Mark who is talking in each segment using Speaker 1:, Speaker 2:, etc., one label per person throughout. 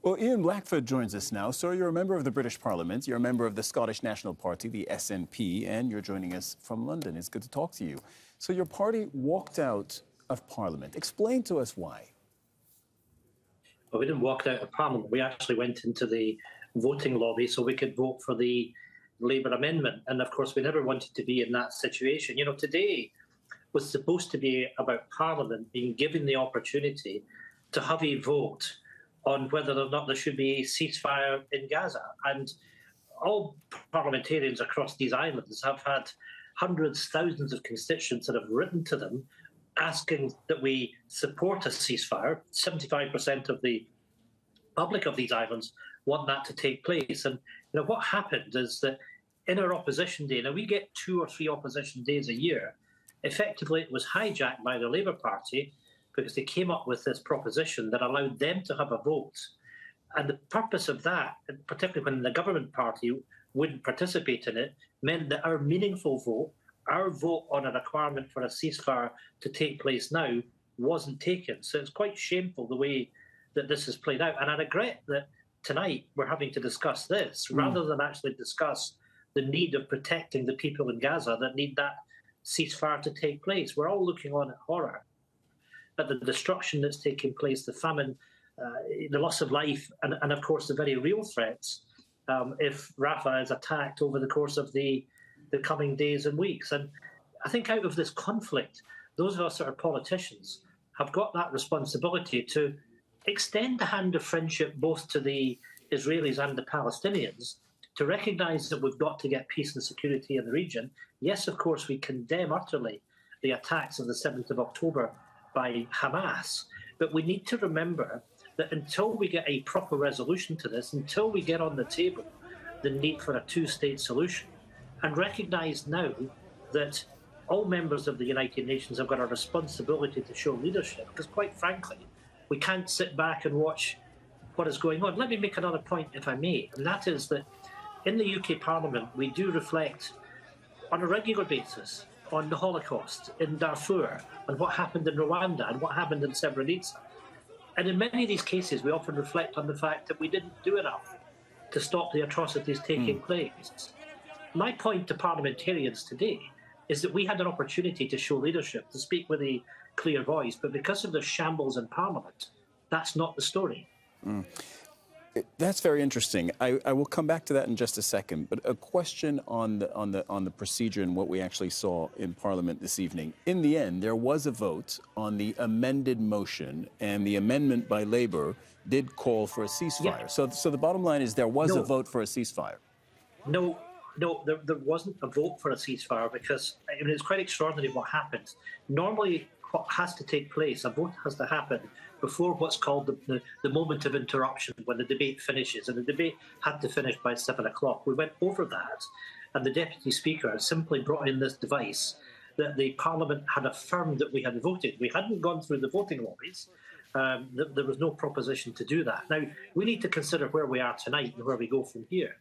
Speaker 1: Well, Ian Blackford joins us now. Sir, you're a member of the British Parliament, you're a member of the Scottish National Party, the SNP, and you're joining us from London. It's good to talk to you. So your party walked out of Parliament. Explain to us why.
Speaker 2: Well, we didn't walk out of Parliament. We actually went into the voting lobby so we could vote for the Labour amendment. And, of course, we never wanted to be in that situation. You know, today was supposed to be about Parliament being given the opportunity to have a vote on whether or not there should be a ceasefire in Gaza. And all parliamentarians across these islands have had hundreds, thousands of constituents that have written to them asking that we support a ceasefire. 75% of the public of these islands want that to take place. And you know what happened is that in our opposition day, now we get 2 or 3 opposition days a year, effectively it was hijacked by the Labour Party because they came up with this proposition that allowed them to have a vote. And the purpose of that, particularly when the government party wouldn't participate in it, meant that our meaningful vote, our vote on a requirement for a ceasefire to take place now, wasn't taken. So it's quite shameful the way that this has played out. And I regret that tonight we're having to discuss this rather than actually discuss the need of protecting the people in Gaza that need that ceasefire to take place. We're all looking on at horror at the destruction that's taking place, the famine, the loss of life, and of course the very real threats if Rafah is attacked over the course of the coming days and weeks. And I think out of this conflict, those of us that are politicians have got that responsibility to extend the hand of friendship both to the Israelis and the Palestinians, to recognise that we've got to get peace and security in the region. Yes, of course, we condemn utterly the attacks of the 7th of October by Hamas, but we need to remember that until we get a proper resolution to this, until we get on the table the need for a two-state solution, and recognise now that all members of the United Nations have got a responsibility to show leadership, because quite frankly, we can't sit back and watch what is going on. Let me make another point, if I may, and that is that in the UK Parliament, we do reflect on a regular basis on the Holocaust in Darfur and what happened in Rwanda and what happened in Srebrenica. And in many of these cases, we often reflect on the fact that we didn't do enough to stop the atrocities taking place. My point to parliamentarians today is that we had an opportunity to show leadership, to speak with a clear voice, but because of the shambles in Parliament, that's not the story.
Speaker 1: That's very interesting. I will come back to that in just a second. But a question on the procedure and what we actually saw in Parliament this evening. In the end, there was a vote on the amended motion, and the amendment by Labour did call for a ceasefire. Yeah. So the bottom line is there was a vote for a ceasefire.
Speaker 2: No, there wasn't a vote for a ceasefire because it's quite extraordinary what happened. Normally, what has to take place, a vote has to happen before what's called the moment of interruption, when the debate finishes, and the debate had to finish by 7 o'clock. We went over that, and the Deputy Speaker simply brought in this device that the Parliament had affirmed that we had voted. We hadn't gone through the voting lobbies. There was no proposition to do that. Now, we need to consider where we are tonight and where we go from here.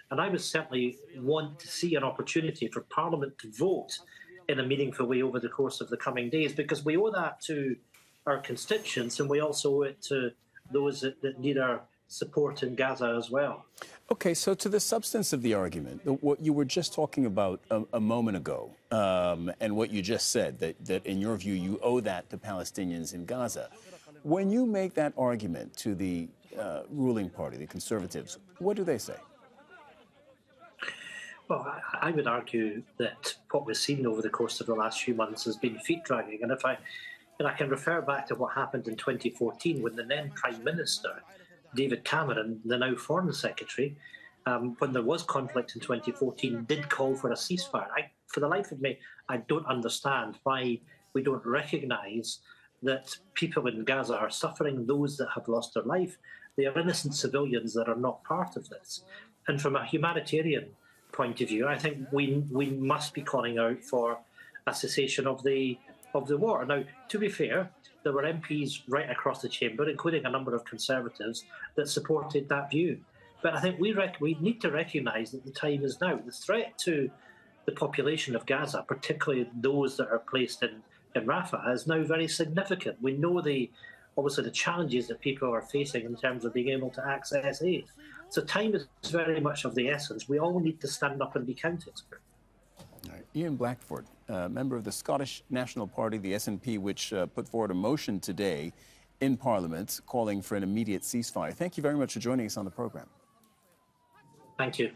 Speaker 2: And I would certainly want to see an opportunity for Parliament to vote in a meaningful way over the course of the coming days, because we owe that to our constituents, and we also owe it to those that need our support in Gaza as well.
Speaker 1: Okay, so to the substance of the argument, what you were just talking about a moment ago, and what you just said, that in your view, you owe that to Palestinians in Gaza. When you make that argument to the ruling party, the Conservatives, what do they say?
Speaker 2: Well, I would argue that what we've seen over the course of the last few months has been feet-dragging. And if I can refer back to what happened in 2014 when the then Prime Minister, David Cameron, the now Foreign Secretary, when there was conflict in 2014, did call for a ceasefire. For the life of me, I don't understand why we don't recognise that people in Gaza are suffering, those that have lost their life. They are innocent civilians that are not part of this. And from a humanitarian point of view, I think we must be calling out for a cessation of the war. Now, to be fair, there were MPs right across the chamber, including a number of Conservatives, that supported that view. But I think we need to recognise that the time is now. The threat to the population of Gaza, particularly those that are placed in Rafah, is now very significant. We know the obviously the challenges that people are facing in terms of being able to access aid. So time is very much of the essence. We all need to stand up and be counted.
Speaker 1: Ian Blackford, member of the Scottish National Party, the SNP, which put forward a motion today in Parliament calling for an immediate ceasefire. Thank you very much for joining us on the programme.
Speaker 2: Thank you.